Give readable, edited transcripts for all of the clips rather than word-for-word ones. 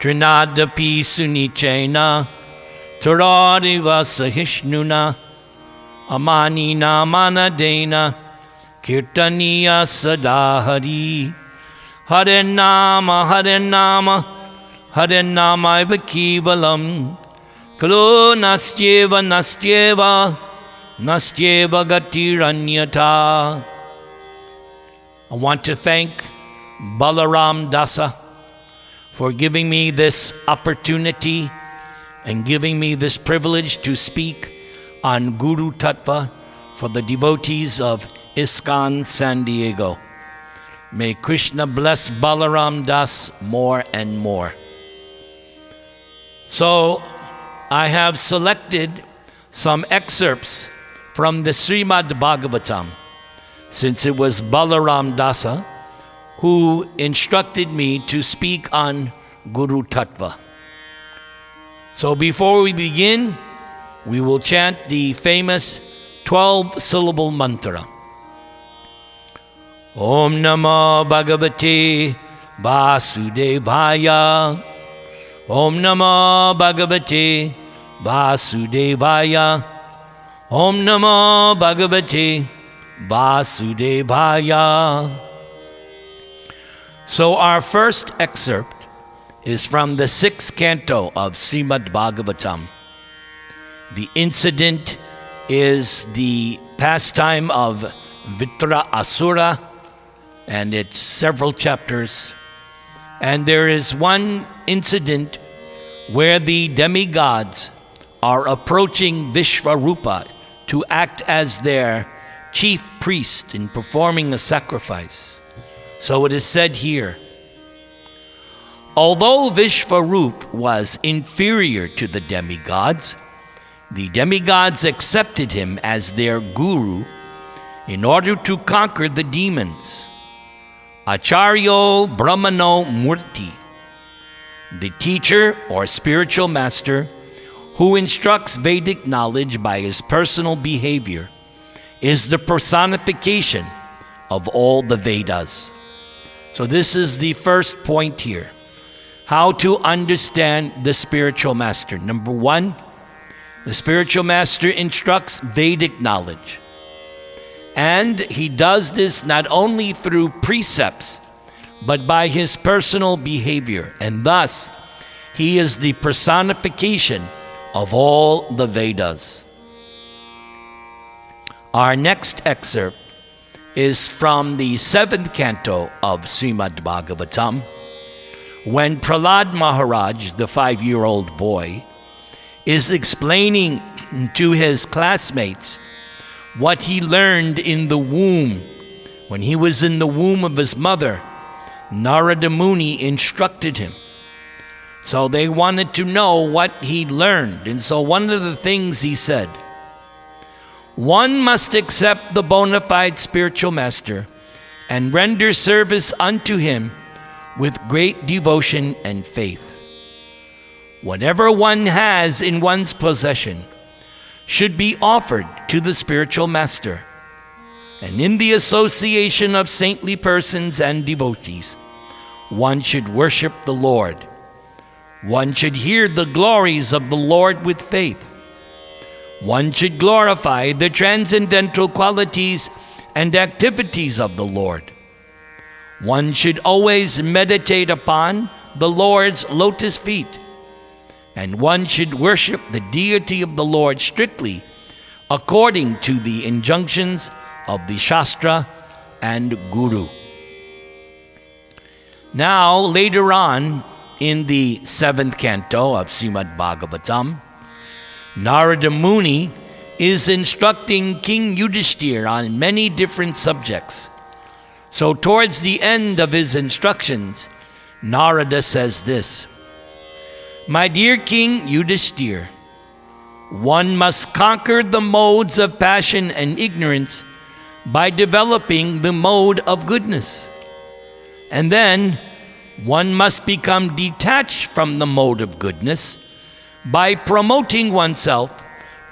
Trinadapi Sunichena Taradiva Sahishnuna Amanina Manadena Kirtaniya Sadahari Hare Nama Hare Nama Kevalam Kalo Nastyeva Nastyeva Gatiranyata. I want to thank Balaram Dasa for giving me this opportunity and giving me this privilege to speak on Guru Tattva for the devotees of ISKCON SanDiego. May Krishna bless Balaram Das more and more. So, I have selected some excerpts from the Srimad Bhagavatam, since it was Balaram Dasa who instructed me to speak on Guru Tattva. So before we begin, we will chant the famous 12-syllable mantra. Om Namo Bhagavate Vasudevaya. Om Namo Bhagavate Vasudevaya. Om Namo Bhagavate Vasudevaya. So our first excerpt is from the 6th canto of Srimad Bhagavatam. The incident is the pastime of Vitra Asura, and it's several chapters. And there is one incident where the demigods are approaching Vishvarupa to act as their chief priest in performing a sacrifice. So it is said here, although Vishvarup was inferior to the demigods accepted him as their guru in order to conquer the demons. Acharyo Brahmano Murti, the teacher or spiritual master who instructs Vedic knowledge by his personal behavior, is the personification of all the Vedas. So this is the first point here. How to understand the spiritual master. Number one, the spiritual master instructs Vedic knowledge. And he does this not only through precepts, but by his personal behavior. And thus, he is the personification of all the Vedas. Our next excerpt is from the 7th canto of Srimad Bhagavatam, when Prahlad Maharaj, the 5-year-old boy, is explaining to his classmates what he learned in the womb. When he was in the womb of his mother, Narada Muni instructed him. So they wanted to know what he learned. And so one of the things he said, one must accept the bona fide spiritual master and render service unto him with great devotion and faith. Whatever one has in one's possession should be offered to the spiritual master. And in the association of saintly persons and devotees, one should worship the Lord. One should hear the glories of the Lord with faith. One should glorify the transcendental qualities and activities of the Lord. One should always meditate upon the Lord's lotus feet. And one should worship the deity of the Lord strictly according to the injunctions of the Shastra and Guru. Now, later on in the 7th canto of Srimad Bhagavatam, Narada Muni is instructing King Yudhishthira on many different subjects. So towards the end of his instructions, Narada says this, My dear King Yudhishthira, one must conquer the modes of passion and ignorance by developing the mode of goodness. And then one must become detached from the mode of goodness by promoting oneself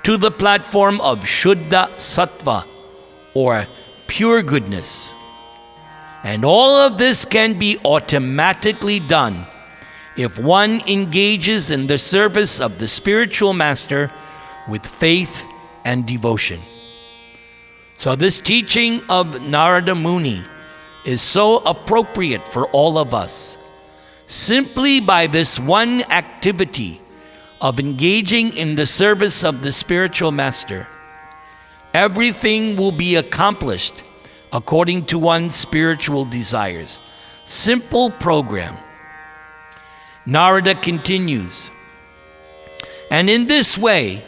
to the platform of Shuddha Sattva, or pure goodness. And all of this can be automatically done if one engages in the service of the spiritual master with faith and devotion. So this teaching of Narada Muni is so appropriate for all of us. Simply by this one activity of engaging in the service of the spiritual master, everything will be accomplished according to one's spiritual desires. Simple program. Narada continues, and in this way,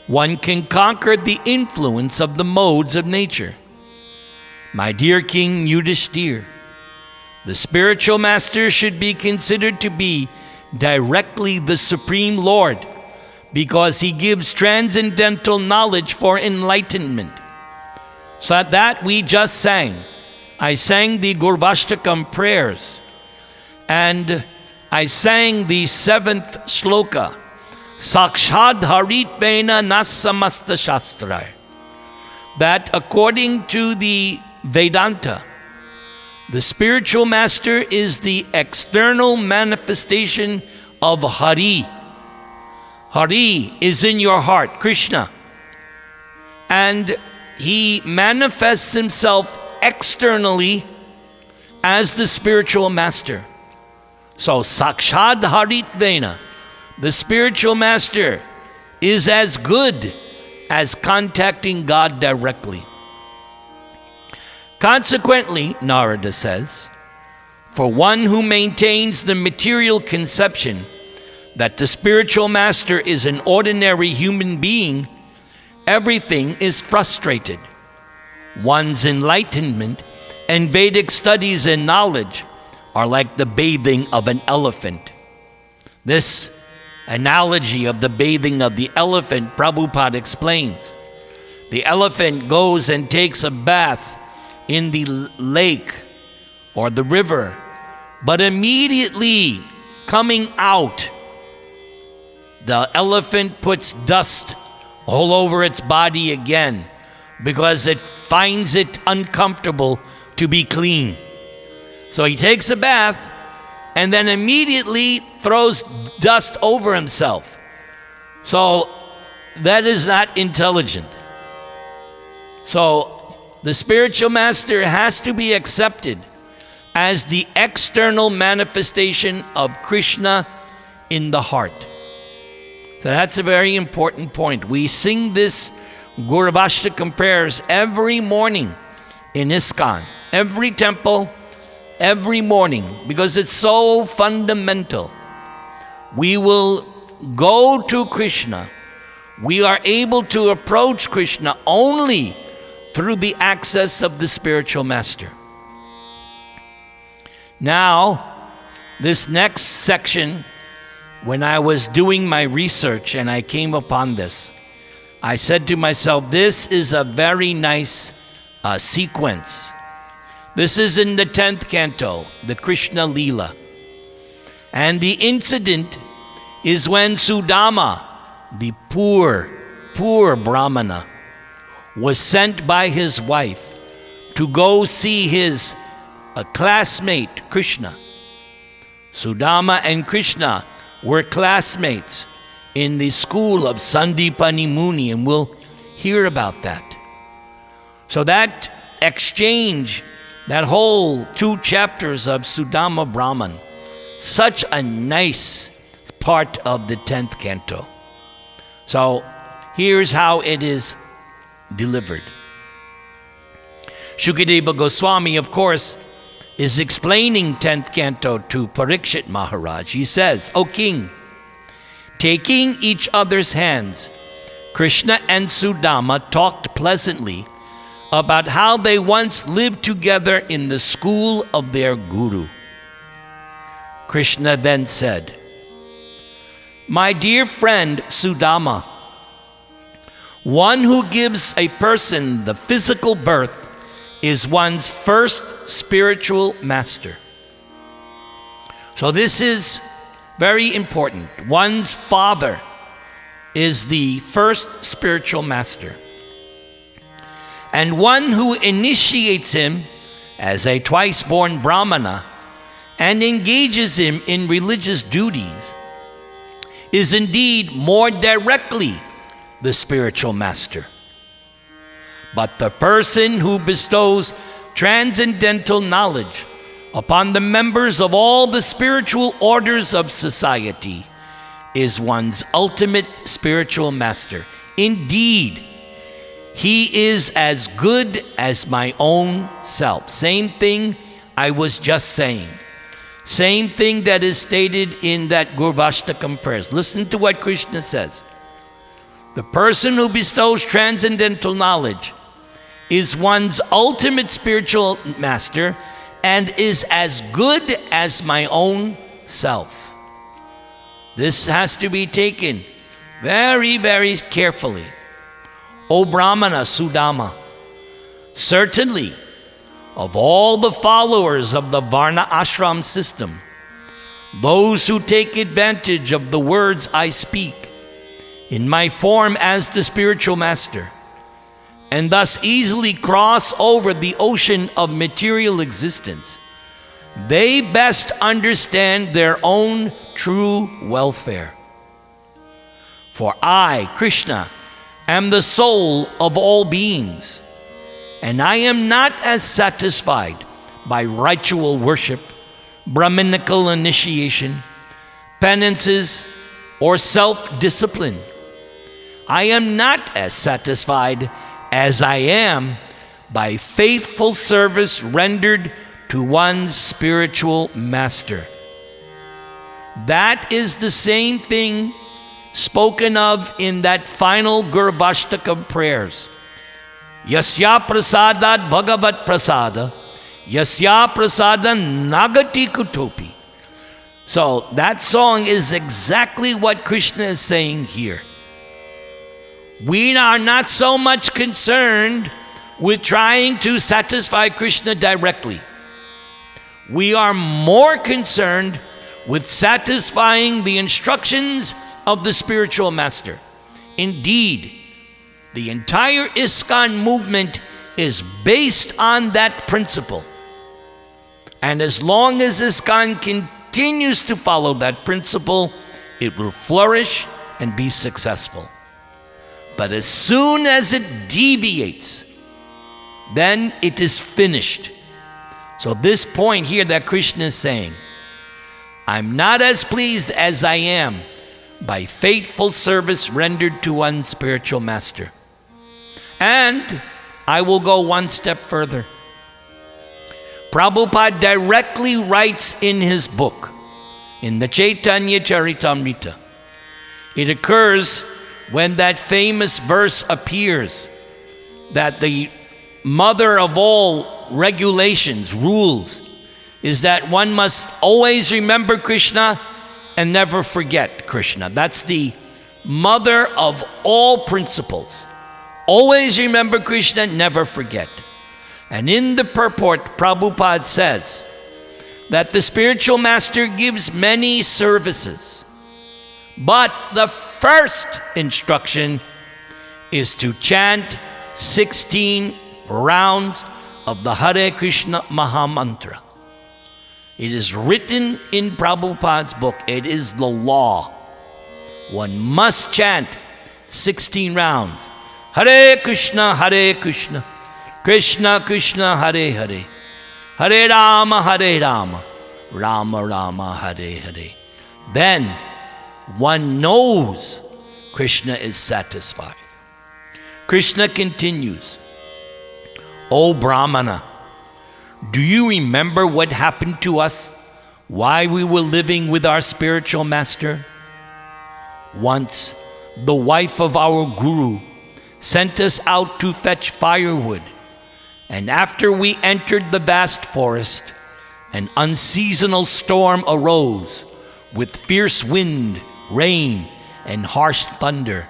one can conquer the influence of the modes of nature. My dear King Yudhishthir, the spiritual master should be considered to be directly the Supreme Lord, because he gives transcendental knowledge for enlightenment. So that we just sang. I sang the Gurvashtakam prayers, and I sang the 7th shloka, Sakshad Haritvena Nasamasta Shastrai, that according to the Vedanta, the spiritual master is the external manifestation of Hari. Hari is in your heart, Krishna. And he manifests himself externally as the spiritual master. So Sakshad Haritvena, the spiritual master, is as good as contacting God directly. Consequently, Narada says, for one who maintains the material conception that the spiritual master is an ordinary human being, everything is frustrated. One's enlightenment and Vedic studies and knowledge are like the bathing of an elephant. This analogy of the bathing of the elephant, Prabhupada explains. The elephant goes and takes a bath in the lake or the river, but immediately coming out, the elephant puts dust all over its body again because it finds it uncomfortable to be clean. So he takes a bath and then immediately throws dust over himself. So that is not intelligent. So the spiritual master has to be accepted as the external manifestation of Krishna in the heart. So that's a very important point. We sing this Gurvashtakam prayers every morning in ISKCON, every temple, every morning, because it's so fundamental. We will go to Krishna. We are able to approach Krishna only through the access of the spiritual master. Now, this next section, when I was doing my research and I came upon this, I said to myself, this is a very nice sequence. This is in the 10th canto, the Krishna Leela. And the incident is when Sudama, the poor Brahmana, was sent by his wife to go see his classmate, Krishna. Sudama and Krishna were classmates in the school of Sandipani Muni, and we'll hear about that. So that exchange, that whole 2 chapters of Sudama Brahman, such a nice part of the 10th canto. So here's how it is delivered. Shukadeva Goswami, of course, is explaining 10th canto to Parikshit Maharaj. He says, O king, taking each other's hands, Krishna and Sudama talked pleasantly about how they once lived together in the school of their guru. Krishna then said, My dear friend Sudama, one who gives a person the physical birth is one's first spiritual master. So this is very important. One's father is the first spiritual master. And one who initiates him as a twice-born Brahmana and engages him in religious duties is indeed more directly the spiritual master. But the person who bestows transcendental knowledge upon the members of all the spiritual orders of society is one's ultimate spiritual master. Indeed, he is as good as my own self. Same thing I was just saying. Same thing that is stated in that Gurvashtakam prayers. Listen to what Krishna says. The person who bestows transcendental knowledge is one's ultimate spiritual master and is as good as my own self. This has to be taken very, very carefully. O Brahmana Sudama, certainly of all the followers of the Varna Ashram system, those who take advantage of the words I speak in my form as the spiritual master, and thus easily cross over the ocean of material existence, they best understand their own true welfare. For I, Krishna, am the soul of all beings, and I am not as satisfied by ritual worship, Brahminical initiation, penances, or self-discipline. I am not as satisfied as I am by faithful service rendered to one's spiritual master. That is the same thing spoken of in that final Gurvashtakam prayers. Yasya prasadat bhagavat prasada, yasya prasada nagati kutopi. So that song is exactly what Krishna is saying here. We are not so much concerned with trying to satisfy Krishna directly. We are more concerned with satisfying the instructions of the spiritual master. Indeed, the entire ISKCON movement is based on that principle. And as long as ISKCON continues to follow that principle, it will flourish and be successful. But as soon as it deviates, then it is finished. So this point here that Krishna is saying, I'm not as pleased as I am by faithful service rendered to one's spiritual master. And I will go one step further. Prabhupada directly writes in his book, in the Chaitanya Charitamrita, it occurs when that famous verse appears that the mother of all regulations, rules, is that one must always remember Krishna and never forget Krishna. That's the mother of all principles. Always remember Krishna, never forget. And in the purport, Prabhupada says that the spiritual master gives many services, but the first instruction is to chant 16 rounds of the Hare Krishna Mahamantra. It is written in Prabhupada's book. It is the law. One must chant 16 rounds. Hare Krishna, Krishna Krishna, Hare Hare, Hare Rama, Rama Rama, Hare Hare. Then one knows Krishna is satisfied. Krishna continues, O Brahmana, do you remember what happened to us while we were living with our spiritual master? Once, the wife of our guru sent us out to fetch firewood, and after we entered the vast forest, an unseasonal storm arose with fierce wind, rain, and harsh thunder.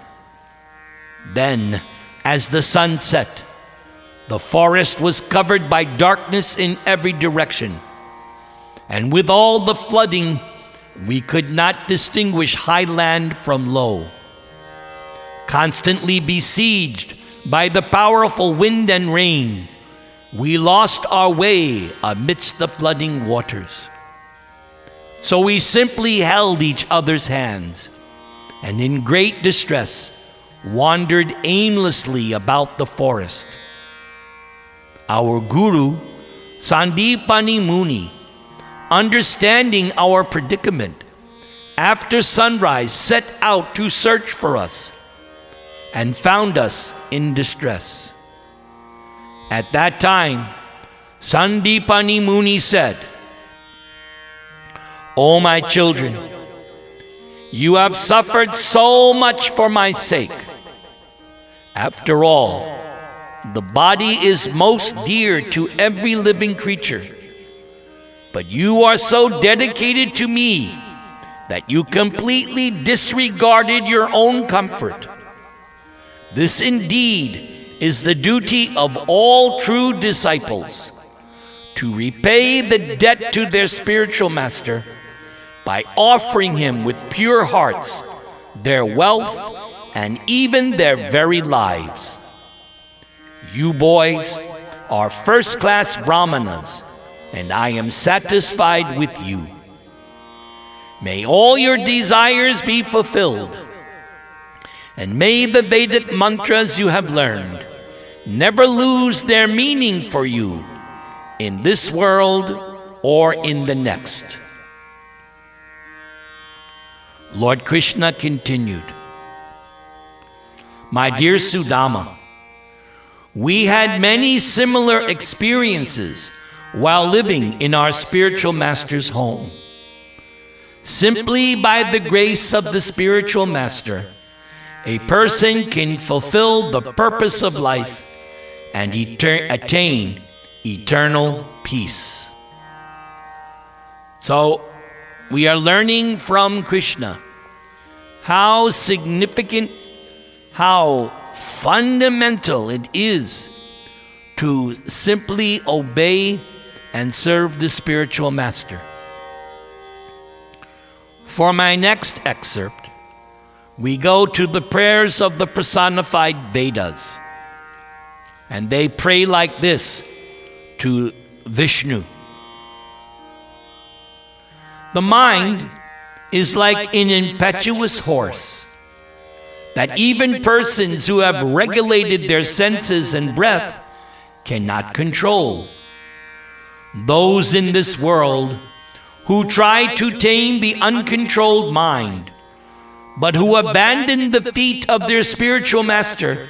Then, as the sun set, the forest was covered by darkness in every direction, and with all the flooding, we could not distinguish high land from low. Constantly besieged by the powerful wind and rain, we lost our way amidst the flooding waters. So we simply held each other's hands and in great distress wandered aimlessly about the forest. Our guru, Sandipani Muni, understanding our predicament, after sunrise set out to search for us and found us in distress. At that time, Sandipani Muni said, "O my children, you have suffered so much for my sake. After all, the body is most dear to every living creature. But you are so dedicated to me that you completely disregarded your own comfort. This indeed is the duty of all true disciples, to repay the debt to their spiritual master by offering him with pure hearts their wealth and even their very lives. You boys are first-class brahmanas, and I am satisfied with you. May all your desires be fulfilled, and may the Vedic mantras you have learned never lose their meaning for you in this world or in the next." Lord Krishna continued, "My dear Sudama, we had many similar experiences while living in our spiritual master's home. Simply by the grace of the spiritual master, a person can fulfill the purpose of life and attain eternal peace." So, we are learning from Krishna how significant, how fundamental it is to simply obey and serve the spiritual master. For my next excerpt, we go to the prayers of the personified Vedas. And they pray like this to Vishnu. The mind is like an impetuous horse that even persons who have regulated their senses and breath cannot control. Those in this world who try to tame the uncontrolled mind, but who abandon the feet of their spiritual master,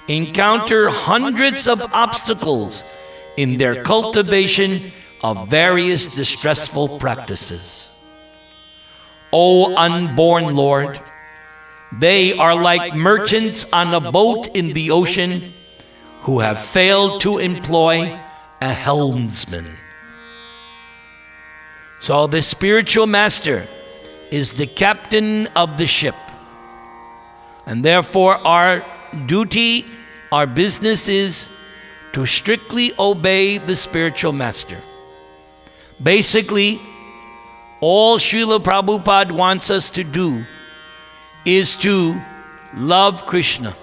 encounter hundreds of obstacles in their cultivation of various distressful practices. O unborn Lord, they are like merchants on a boat in the ocean who have failed to employ a helmsman. So the spiritual master is the captain of the ship. And therefore our duty, our business is to strictly obey the spiritual master. Basically, all Srila Prabhupada wants us to do is to love Krishna.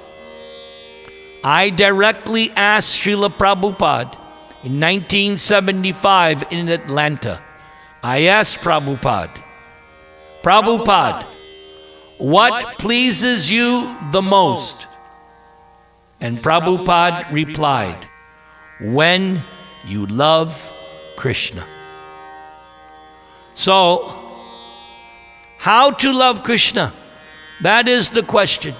I directly asked Srila Prabhupada in 1975 in Atlanta. I asked Prabhupada, what pleases you the most? And Prabhupada replied, when you love Krishna. So, how to love Krishna? That is the question.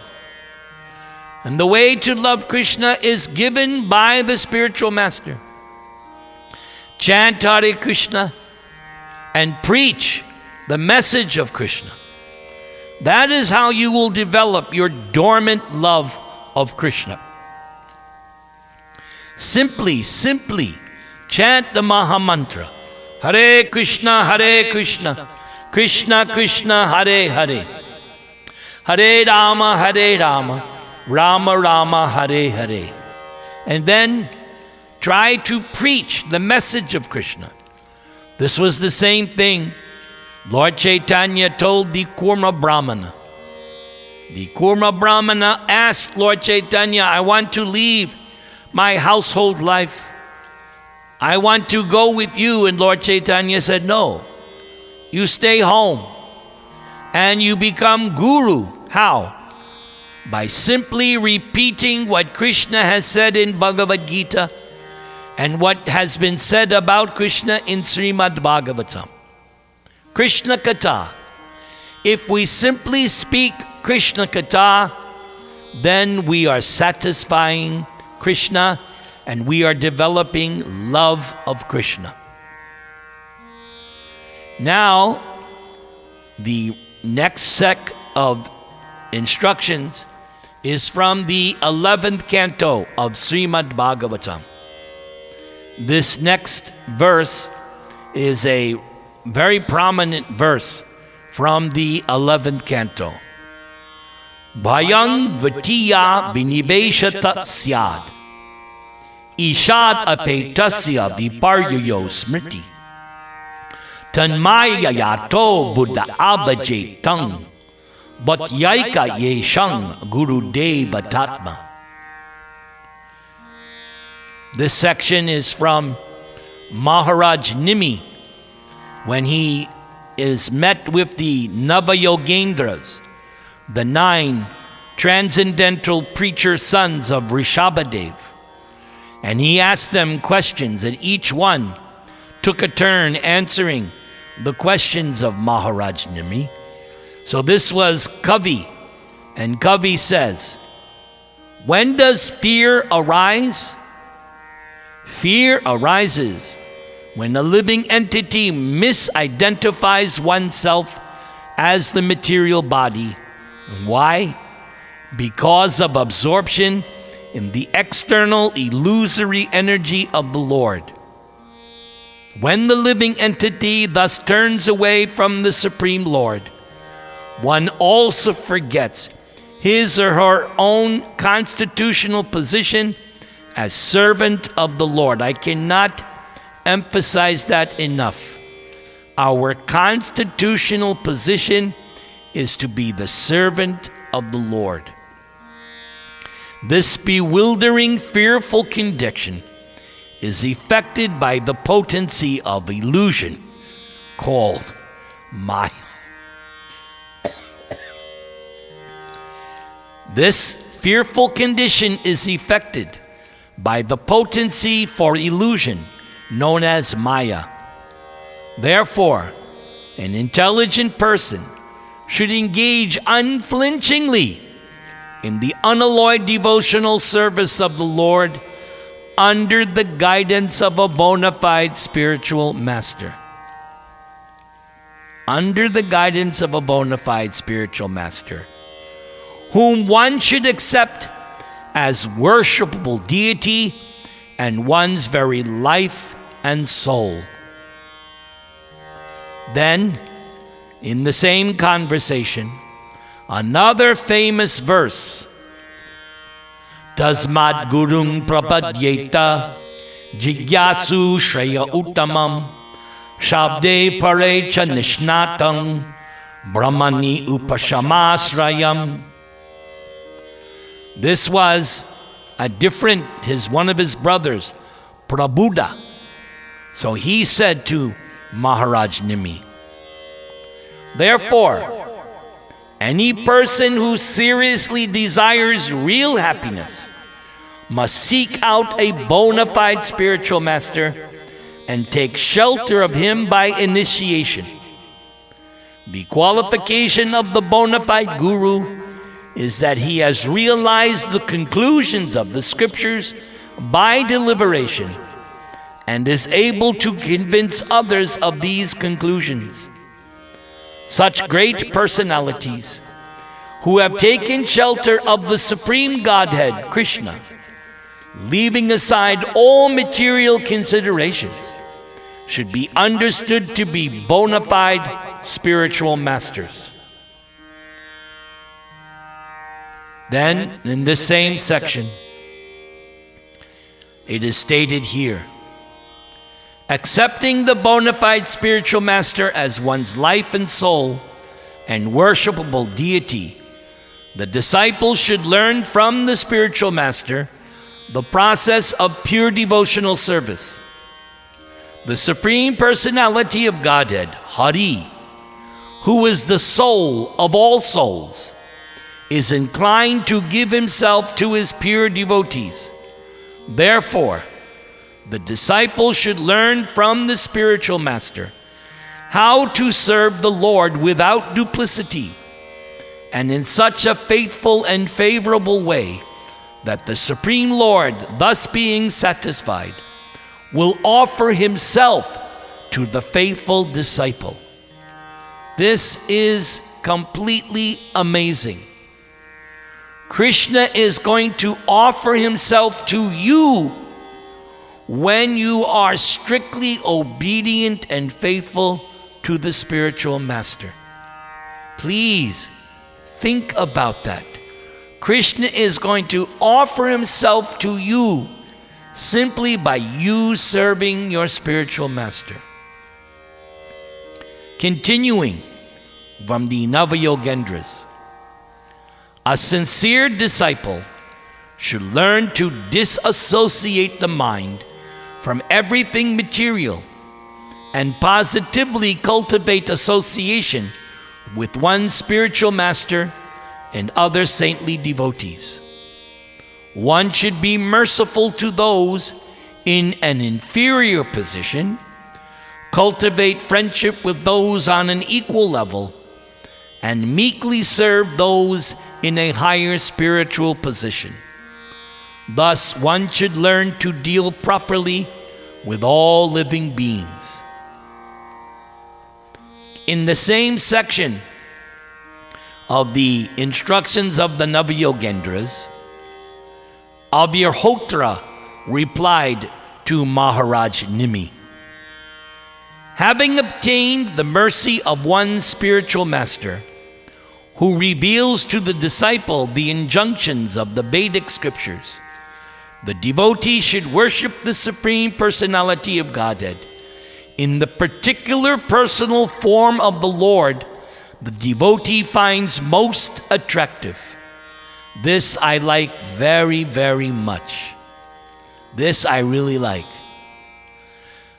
And the way to love Krishna is given by the spiritual master. Chant Hare Krishna and preach the message of Krishna. That is how you will develop your dormant love of Krishna. Simply chant the Maha Mantra. Hare Krishna, Krishna Krishna, Hare Hare. Hare Rama, Rama Rama, Hare Hare. And then try to preach the message of Krishna. This was the same thing Lord Chaitanya told the Kurma Brahmana. The Kurma Brahmana asked Lord Chaitanya, I want to leave my household life. I want to go with you. And Lord Chaitanya said, no. you stay home and you become guru. How? By simply repeating what Krishna has said in Bhagavad Gita and what has been said about Krishna in Srimad Bhagavatam. Krishna Katha. If we simply speak Krishna Katha, then we are satisfying Krishna and we are developing love of Krishna. Now, the next set of instructions is from the 11th canto of Srimad Bhagavatam. This next verse is a very prominent verse from the 11th canto. Bhayang vatiya viniveshata syad ishad apetasya viparyoyo smriti tanmaya yato buddha abajetang bhatyaika yeshang guru deva tatma. This section is from Maharaj Nimi when he is met with the Navayogendras, the 9 transcendental preacher sons of Rishabhadev. And he asked them questions, and each one took a turn answering the questions of Maharaj Nimi. So this was Kavi, and Kavi says, when does fear arise? Fear arises when a living entity misidentifies oneself as the material body. Why? Because of absorption in the external illusory energy of the Lord. When the living entity thus turns away from the Supreme Lord, one also forgets his or her own constitutional position as servant of the Lord. I cannot emphasize that enough. Our constitutional position is to be the servant of the Lord. This bewildering, fearful condition is effected by the potency of illusion called Maya. This fearful condition is effected by the potency for illusion known as Maya. Therefore, an intelligent person should engage unflinchingly in the unalloyed devotional service of the Lord under the guidance of a bona fide spiritual master. Under the guidance of a bona fide spiritual master, whom one should accept as worshipable deity and one's very life and soul. Then, in the same conversation, another famous verse, Tasmad Gurung Prapadyeta Jigyasu Shreya Uttamam Shabde Parecha Nishnatang Brahmani Upashamasrayam. This was one of his brothers, Prabhuda. So he said to Maharaj Nimi, therefore, any person who seriously desires real happiness must seek out a bona fide spiritual master and take shelter of him by initiation. The qualification of the bona fide guru is that he has realized the conclusions of the scriptures by deliberation and is able to convince others of these conclusions. Such great personalities who have taken shelter of the Supreme Godhead, Krishna, leaving aside all material considerations, should be understood to be bona fide spiritual masters. Then, in this same section, it is stated here, accepting the bona fide spiritual master as one's life and soul and worshipable deity, the disciple should learn from the spiritual master the process of pure devotional service. The Supreme Personality of Godhead, Hari, who is the soul of all souls, is inclined to give himself to his pure devotees. Therefore, the disciple should learn from the spiritual master how to serve the Lord without duplicity, and in such a faithful and favorable way that the Supreme Lord, thus being satisfied, will offer himself to the faithful disciple. This is completely amazing. Krishna is going to offer himself to you when you are strictly obedient and faithful to the spiritual master. Please think about that. Krishna is going to offer himself to you simply by you serving your spiritual master. Continuing from the Navayogendras, a sincere disciple should learn to disassociate the mind from everything material and positively cultivate association with one's spiritual master and other saintly devotees. One should be merciful to those in an inferior position, cultivate friendship with those on an equal level, and meekly serve those in a higher spiritual position. Thus, one should learn to deal properly with all living beings. In the same section of the instructions of the Navayogendras, Avyarhotra replied to Maharaj Nimi, having obtained the mercy of one spiritual master, who reveals to the disciple the injunctions of the Vedic scriptures, the devotee should worship the Supreme Personality of Godhead in the particular personal form of the Lord the devotee finds most attractive. This I like very, very much. This I really like.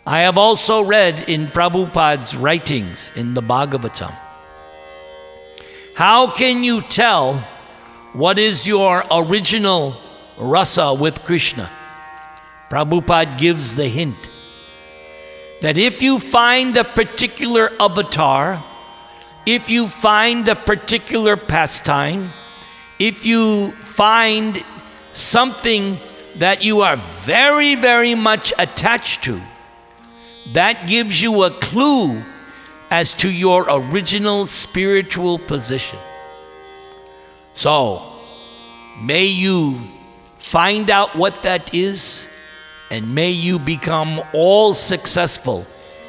I have also read in Prabhupada's writings in the Bhagavatam. How can you tell what is your original Rasa with Krishna? Prabhupada gives the hint that if you find a particular avatar, if you find a particular pastime, if you find something that you are very, very much attached to, that gives you a clue as to your original spiritual position. So, may you find out what that is, and may you become all successful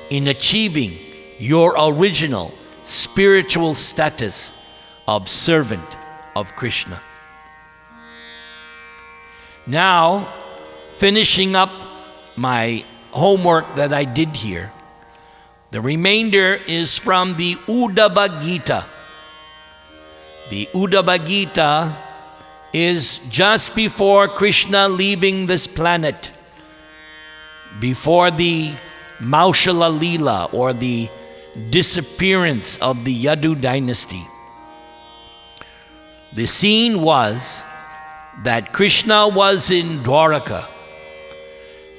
in achieving your original spiritual status of servant of Krishna. Now, finishing up my homework that I did here, the remainder is from the Uddhava Gita. The Uddhava Gita is just before Krishna leaving this planet, before the Maushala Leela, or the disappearance of the Yadu dynasty. The scene was that Krishna was in Dwaraka,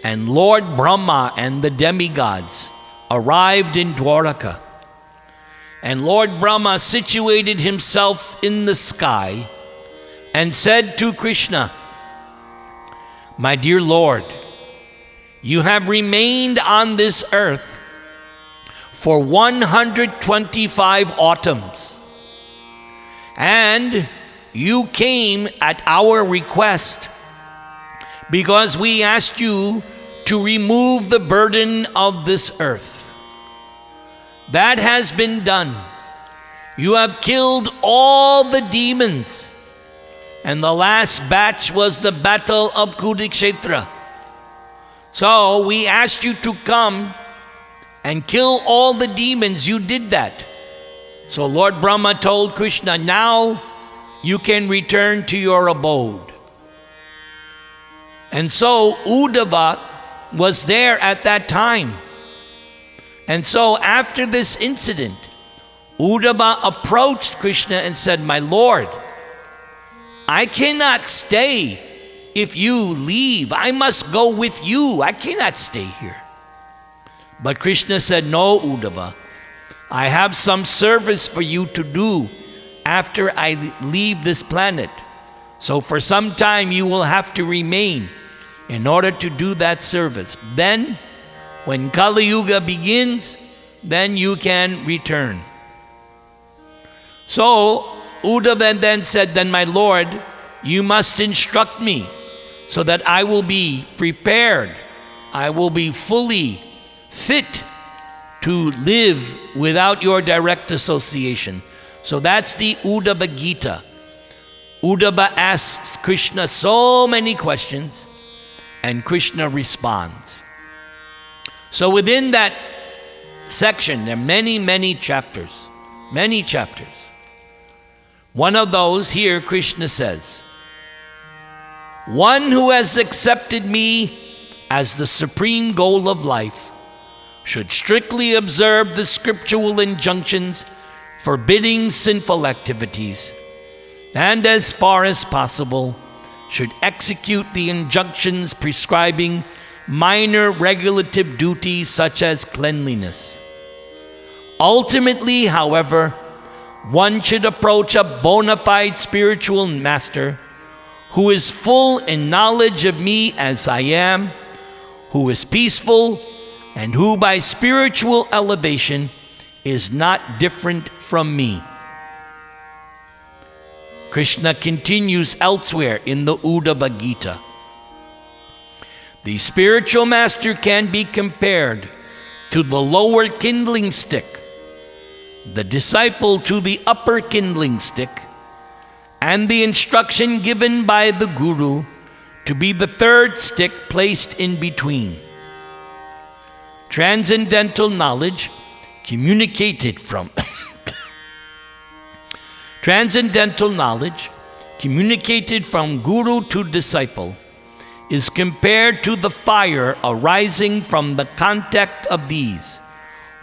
and Lord Brahma and the demigods arrived in Dwaraka. And Lord Brahma situated himself in the sky and said to Krishna, "My dear Lord, you have remained on this earth for 125 autumns, and you came at our request because we asked you to remove the burden of this earth. That has been done. You have killed all the demons, and the last batch was the battle of Kurukshetra. So we asked you to come and kill all the demons. You did that. So Lord Brahma told Krishna, now you can return to your abode." And so Uddhava was there at that time. And so after this incident, Uddhava approached Krishna and said, "My Lord, I cannot stay if you leave. I must go with you. I cannot stay here." But Krishna said, "No, Uddhava, I have some service for you to do after I leave this planet. So for some time you will have to remain in order to do that service. Then, when Kali Yuga begins, then you can return." So Uddhava then said, "Then my Lord, you must instruct me so that I will be prepared. I will be fully fit to live without your direct association." So that's the Uddhava Gita. Uddhava asks Krishna so many questions, and Krishna responds. So within that section, there are many, many chapters. Many chapters. One of those here, Krishna says, "One who has accepted me as the supreme goal of life should strictly observe the scriptural injunctions forbidding sinful activities, and as far as possible should execute the injunctions prescribing minor regulative duties such as cleanliness. Ultimately, however, one should approach a bona fide spiritual master who is full in knowledge of me as I am, who is peaceful, and who by spiritual elevation is not different from me." Krishna continues elsewhere in the Uddhava Gita. "The spiritual master can be compared to the lower kindling stick, the disciple to the upper kindling stick, and the instruction given by the guru to be the third stick placed in between. Transcendental knowledge communicated from transcendental knowledge communicated from guru to disciple is compared to the fire arising from the contact of these,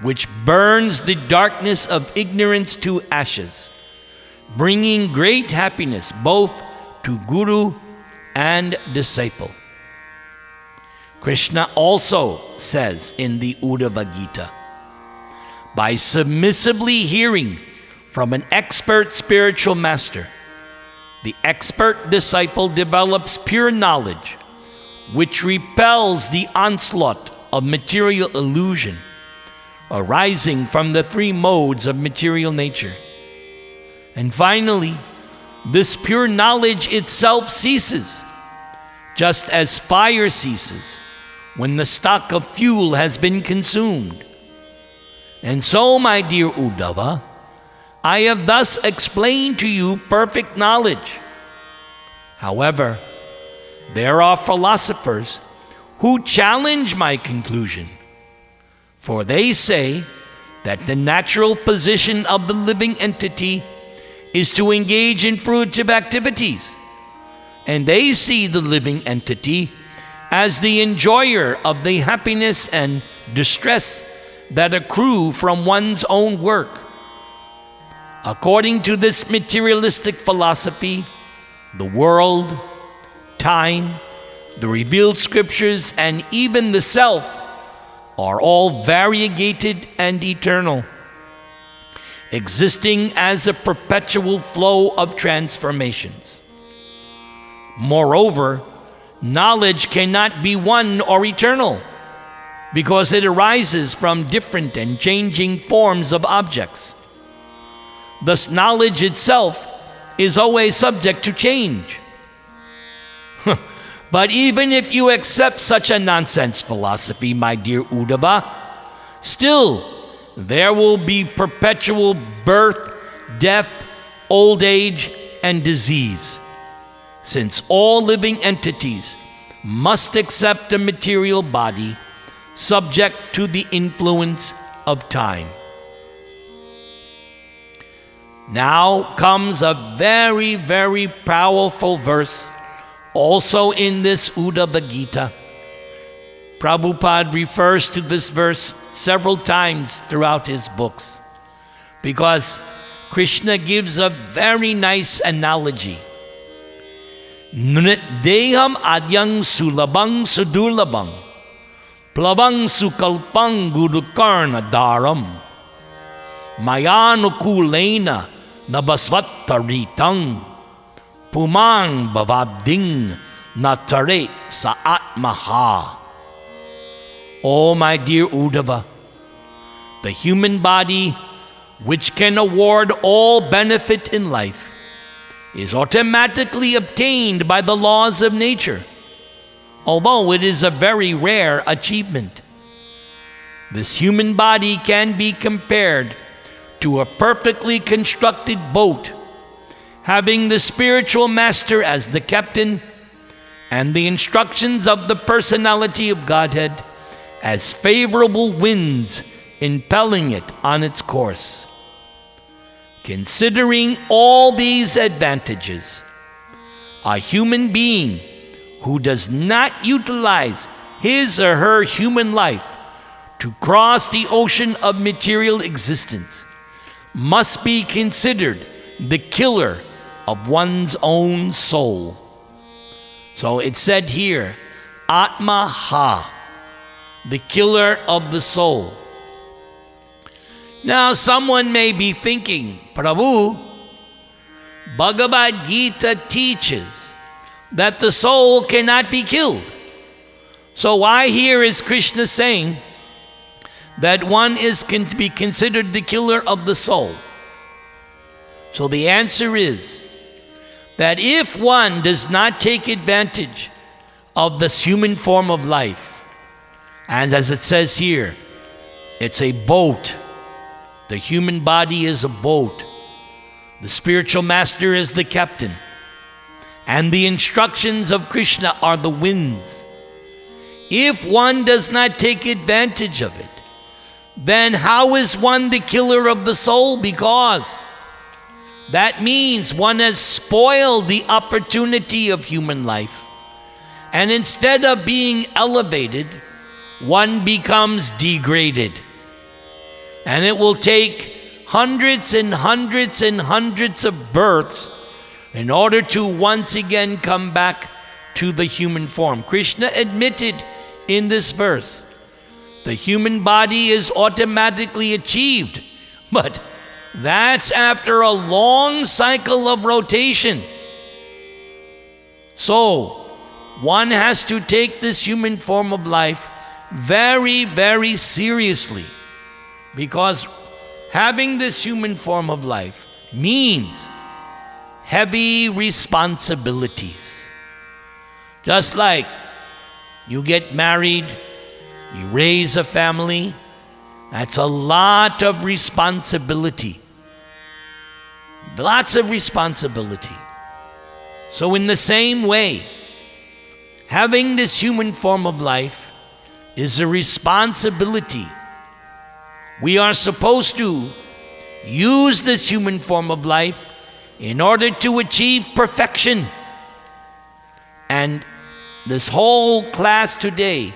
which burns the darkness of ignorance to ashes, bringing great happiness both to guru and disciple." Krishna also says in the Uddhava Gita, "By submissively hearing from an expert spiritual master, the expert disciple develops pure knowledge, which repels the onslaught of material illusion arising from the three modes of material nature. And finally, this pure knowledge itself ceases, just as fire ceases when the stock of fuel has been consumed. And so, my dear Uddhava, I have thus explained to you perfect knowledge. However, there are philosophers who challenge my conclusion, for they say that the natural position of the living entity is to engage in fruitive activities, and they see the living entity as the enjoyer of the happiness and distress that accrue from one's own work. According to this materialistic philosophy, the world, time, the revealed scriptures, and even the self are all variegated and eternal, existing as a perpetual flow of transformations. Moreover, knowledge cannot be one or eternal, because it arises from different and changing forms of objects. Thus, knowledge itself is always subject to change. But even if you accept such a nonsense philosophy, my dear Uddhava, still there will be perpetual birth, death, old age, and disease, since all living entities must accept a material body subject to the influence of time. Now comes a very, very powerful verse, also in this Uddhava Gita. Prabhupada refers to this verse several times throughout his books. because Krishna gives a very nice analogy. Nritdeham adyang sulabang sudulabang plavang sukalpang gurukarna daram mayanukulena nabasvattaritang pumang bhavabding natare sa atmaha. Oh, my dear Uddhava, the human body, which can award all benefit in life, is automatically obtained by the laws of nature, although it is a very rare achievement. This human body can be compared to a perfectly constructed boat, having the spiritual master as the captain and the instructions of the personality of Godhead as favorable winds impelling it on its course. Considering all these advantages, a human being who does not utilize his or her human life to cross the ocean of material existence must be considered the killer of one's own soul. So it said here, Atma Ha, the killer of the soul. Now someone may be thinking, Prabhu, Bhagavad Gita teaches that the soul cannot be killed. So why here is Krishna saying that one is to be considered the killer of the soul? So the answer is that if one does not take advantage of this human form of life, and as it says here, it's a boat. The human body is a boat. The spiritual master is the captain. And the instructions of Krishna are the winds. If one does not take advantage of it, then how is one the killer of the soul? Because that means one has spoiled the opportunity of human life. And instead of being elevated, one becomes degraded. And it will take hundreds and hundreds and hundreds of births in order to once again come back to the human form. Krishna admitted in this verse, the human body is automatically achieved, but that's after a long cycle of rotation. So, one has to take this human form of life very, very seriously, because having this human form of life means heavy responsibilities. Just like you get married, you raise a family, that's a lot of responsibility. Lots of responsibility. So in the same way, having this human form of life is a responsibility. We are supposed to use this human form of life in order to achieve perfection. And this whole class today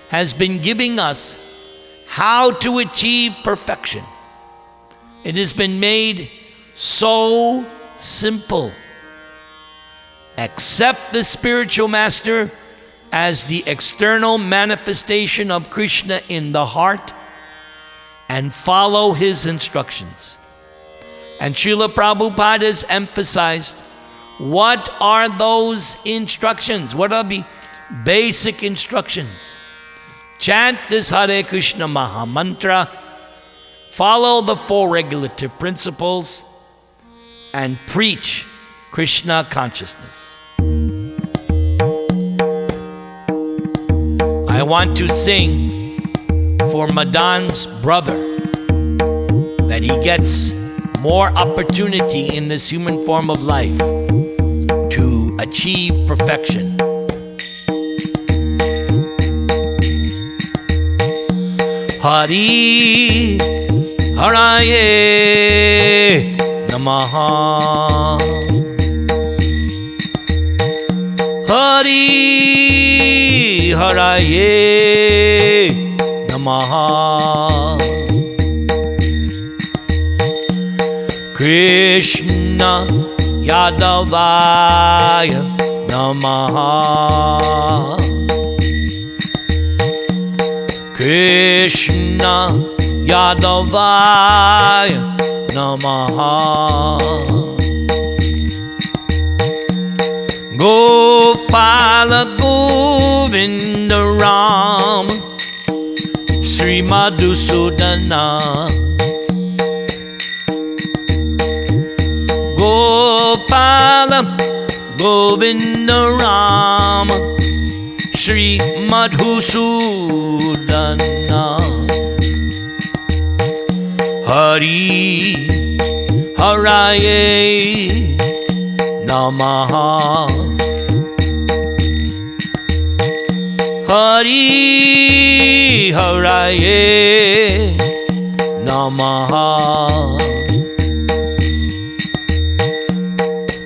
has been giving us how to achieve perfection. It has been made so simple. Accept the spiritual master as the external manifestation of Krishna in the heart and follow his instructions. And Srila Prabhupada has emphasized, what are those instructions? What are the basic instructions? Chant this Hare Krishna Maha Mantra, follow the four regulative principles, and preach Krishna consciousness. I want to sing for Madan's brother, that he gets more opportunity in this human form of life to achieve perfection. Hari Haraye Namaha, Hari Haraye Namaha, Krishna Yadavaya Namaha. Krishna Yadavaya Namaha. Gopala Govinda Ram Sri Madhusudana. Gopala Govinda Ram Sri Madhusudana. Hari Haraye Namaha. Hari Haraye Namaha.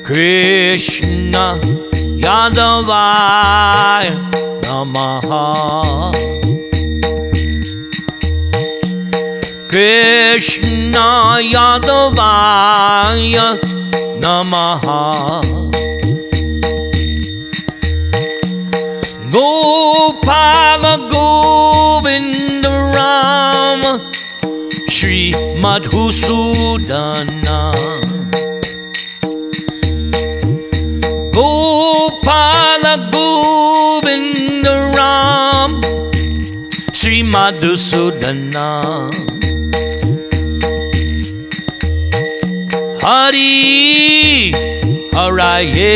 Krishna Yadavaya Namaha. Krishna Yadavaya Namaha. Gopala Govinda Ram Sri Madhusudana. Gopala Govinda Ram Sri Madhusudana. Hari Haraye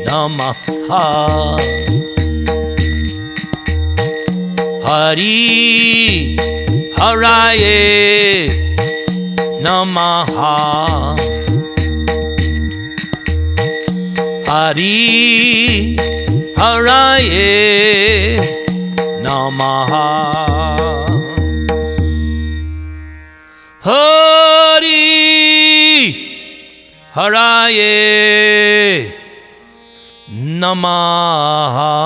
Namaha. Hari Haraye Namaha. Hari Haraye Namaha. Hari Haraye Namaha.